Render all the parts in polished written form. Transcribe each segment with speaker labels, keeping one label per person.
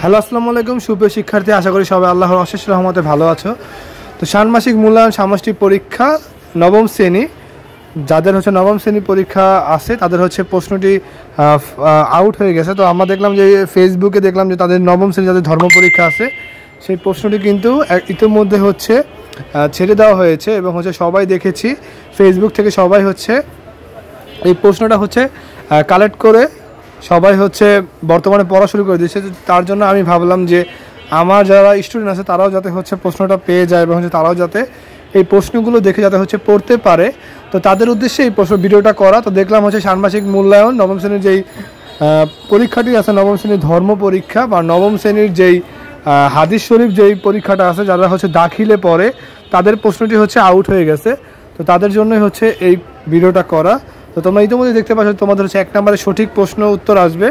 Speaker 1: Hello আসসালামু আলাইকুম সুপ্রিয় শিক্ষার্থী, আশা করি সবাই আল্লাহর অশেষ রহমতে ভালো আছো। তো ষান্মাসিক মূল্যায়ন সামষ্টিক পরীক্ষা নবম শ্রেণী, যাদের নবম শ্রেণী পরীক্ষা আছে তাদের প্রশ্নটি আউট হয়ে গেছে। তো আমরা দেখলাম যে ফেসবুকে দেখলাম যে তাদের নবম শ্রেণী যাদের ধর্ম পরীক্ষা আছে সেই প্রশ্নটি কিন্তু ইতিমধ্যে ছেড়ে দেওয়া হয়েছে এবং সবাই দেখেছি ফেসবুক থেকে সবাই এই প্রশ্নটা কালেক্ট করে সবাই বর্তমানে পড়া শুরু করে দিয়েছে। তার জন্য আমি ভাবলাম যে আমার যারা স্টুডেন্ট আছে তারাও যাতে প্রশ্নটা পেয়ে যায় এবং তারাও যাতে এই প্রশ্নগুলো দেখে যাতে পড়তে পারে, তো তাদের উদ্দেশ্যে এই ভিডিওটা করা। তো দেখলাম ষান্মাসিক মূল্যায়ন নবম শ্রেণীর যেই পরীক্ষাটি আছে, নবম শ্রেণীর ধর্ম পরীক্ষা বা নবম শ্রেণীর যেই হাদিস শরীফ যেই পরীক্ষাটা আছে, যারা দাখিলে পড়ে তাদের প্রশ্নটি আউট হয়ে গেছে। তো তাদের জন্যই এই ভিডিওটা করা। তো তোমরা ইতিমধ্যে দেখতে পাচ্ছ তোমাদের 1 নম্বরে সঠিক প্রশ্ন উত্তর আসবে,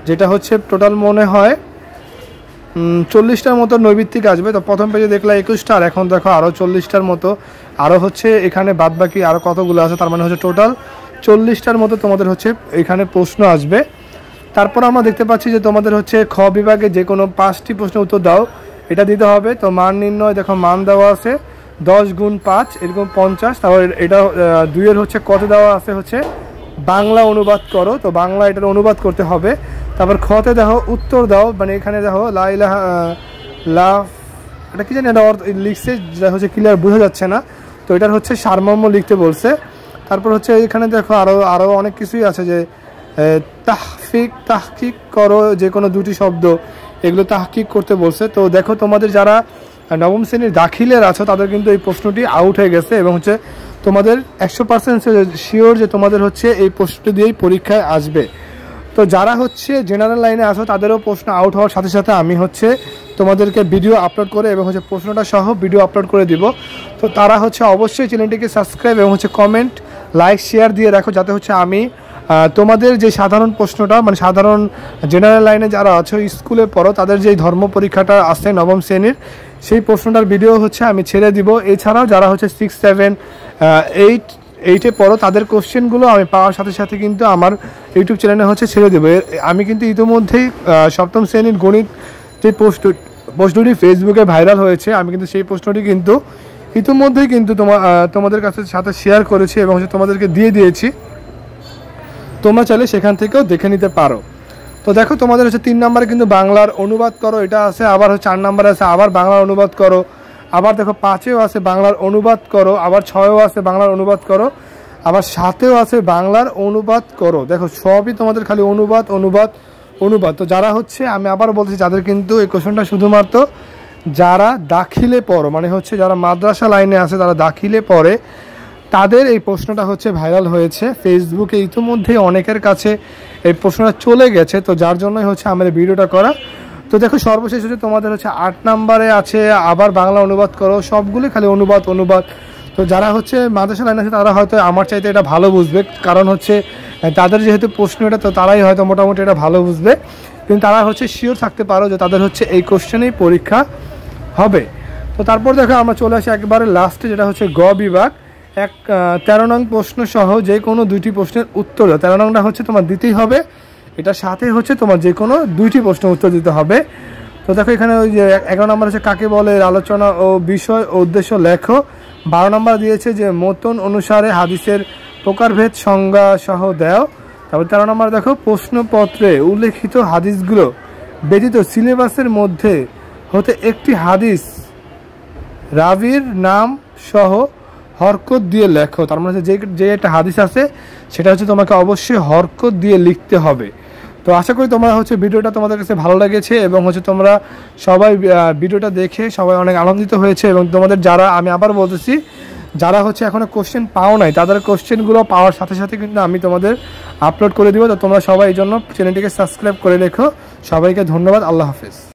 Speaker 1: যেটা টোটাল মনে হয় 40টার মতো নৈবিত্তিক আসবে। তো প্রথম পেজে দেখলে 21টা, আর এখন দেখো আরও 40টার মতো, আরও এখানে বাদবাকি আরও কতগুলো আছে, তার মানে টোটাল 40টার মতো তোমাদের এখানে প্রশ্ন আসবে। তারপর আমরা দেখতে পাচ্ছি যে তোমাদের খ বিভাগে যে কোনো 5টি প্রশ্নের উত্তর দাও, এটা দিতে হবে। তো মান নির্ণয়, দেখো মান দেওয়া আছে 10 গুণ 5 এরকম 50। তারপর এটা 2-এর কত দেওয়া আছে বাংলা অনুবাদ করো, তো বাংলা এটার অনুবাদ করতে হবে। তারপর খতে দেখো উত্তর দাও, মানে এখানে দেখো লা ইলাহা এটা কি জানি এটা লিখছে যেটা ক্লিয়ার বোঝা যাচ্ছে না, তো এটার সারমর্ম লিখতে বলছে। তারপর এখানে দেখো আরও অনেক কিছুই আছে, যে তাহকিক করো, যে কোনো 2টি শব্দ এগুলো তাহকিক করতে বলছে। তো দেখো তোমাদের যারা নবম শ্রেণীর দাখিলের আছো তাদের কিন্তু এই প্রশ্নটি আউট হয়ে গেছে এবং তোমাদের 100% শিওর যে তোমাদের এই প্রশ্নটি দিয়েই পরীক্ষায় আসবে। তো যারা জেনারেল লাইনে আছো তাদেরও প্রশ্ন আউট হওয়ার সাথে সাথে আমি তোমাদেরকে ভিডিও আপলোড করে এবং প্রশ্নটা সহ ভিডিও আপলোড করে দিব। তো তারা অবশ্যই চ্যানেলটিকে সাবস্ক্রাইব এবং কমেন্ট লাইক শেয়ার দিয়ে রাখো, যাতে আমি তোমাদের যে সাধারণ প্রশ্নটা, মানে সাধারণ জেনারেল লাইনে যারা আছো স্কুলে পড়ো তাদের যে ধর্ম পরীক্ষাটা আছে নবম শ্রেণীর, সেই প্রশ্নটার ভিডিও আমি ছেড়ে দিব। এছাড়াও যারা 6, 7, 8-এ পড়ো তাদের কোশ্চেনগুলো আমি পাওয়ার সাথে সাথে কিন্তু আমার ইউটিউব চ্যানেলে ছেড়ে দেবো। আমি কিন্তু ইতিমধ্যেই 7ম শ্রেণীর গণিত যে প্রশ্নটি ফেসবুকে ভাইরাল হয়েছে, আমি কিন্তু সেই প্রশ্নটি কিন্তু ইতিমধ্যেই কিন্তু তোমাদের কাছে সাথে শেয়ার করেছি এবং তোমাদেরকে দিয়ে দিয়েছি। তোমরা চাইলে সেখান থেকেও দেখে নিতে পারো। তো দেখো তোমাদের 3 নম্বরে কিন্তু বাংলার অনুবাদ করো এটা আছে, আবার 4 নম্বরে আছে আবার বাংলার অনুবাদ করো, আবার দেখো 5-এও আছে বাংলার অনুবাদ করো, আবার 6-এও আছে বাংলার অনুবাদ করো, আবার 7-এও আছে বাংলার অনুবাদ করো। দেখো সবই তোমাদের খালি অনুবাদ অনুবাদ অনুবাদ। তো যারা আমি আবার বলছি, যাদের কিন্তু এই কোশ্চেনটা শুধুমাত্র যারা দাখিলে পড়ো, মানে যারা মাদ্রাসা লাইনে আছে তারা দাখিলে পড়ে তাদের এই প্রশ্নটা ভাইরাল হয়েছে ফেসবুকে। ইতিমধ্যেই অনেকের কাছে এই প্রশ্নটা চলে গেছে, তো যার জন্যই আমার এই ভিডিওটা করা। তো দেখো সর্বশেষ তোমাদের 8 নম্বরে আছে আবার বাংলা অনুবাদ করো, সবগুলো খালি অনুবাদ অনুবাদ। তো যারা মাদ্রাসা লাইন আছে তারা হয়তো আমার চাইতে এটা ভালো বুঝবে, কারণ তাদের যেহেতু প্রশ্ন এটা, তো তারাই হয়তো মোটামুটি এটা ভালো বুঝবে। কিন্তু তারা শিওর থাকতে পারো যে তাদের এই কোশ্চেনেই পরীক্ষা হবে। তো তারপর দেখো আমরা চলে আসি একেবারে লাস্টে, যেটা গ বিভাগ 13 নং প্রশ্ন সহ যে কোনো 2টি প্রশ্নের উত্তর। 13 নংটা তোমার দিতেই হবে, এটার সাথে তোমার যে কোনো 2টি প্রশ্নের উত্তর দিতে হবে। তো দেখো এখানে ওই যে 11 নম্বর কাকে বলে, আলোচনা ও বিষয় ও উদ্দেশ্য লেখো। 12 নম্বর দিয়েছে যে মতন অনুসারে হাদিসের প্রকারভেদ সংজ্ঞা সহ দেও। তারপর 13 নম্বর দেখো প্রশ্নপত্রে উল্লেখিত হাদিসগুলো ব্যতীত সিলেবাসের মধ্যে হতে একটি হাদিস রাবির নাম সহ হরকত দিয়ে লেখো। তার মানে যে একটা হাদিস আছে সেটা তোমাকে অবশ্যই হরকত দিয়ে লিখতে হবে। তো আশা করি তোমরা ভিডিওটা তোমাদের কাছে ভালো লেগেছে এবং তোমরা সবাই ভিডিওটা দেখে সবাই অনেক আনন্দিত হয়েছে। এবং তোমাদের যারা, আমি আবার বলতেছি, যারা এখনো কোশ্চেন পাও নাই তাদের কোশ্চেনগুলো পাওয়ার সাথে সাথে কিন্তু আমি তোমাদের আপলোড করে দিব। তো তোমরা সবাই এই জন্য চ্যানেলটিকে সাবস্ক্রাইব করে রেখো। সবাইকে ধন্যবাদ, আল্লাহ হাফেজ।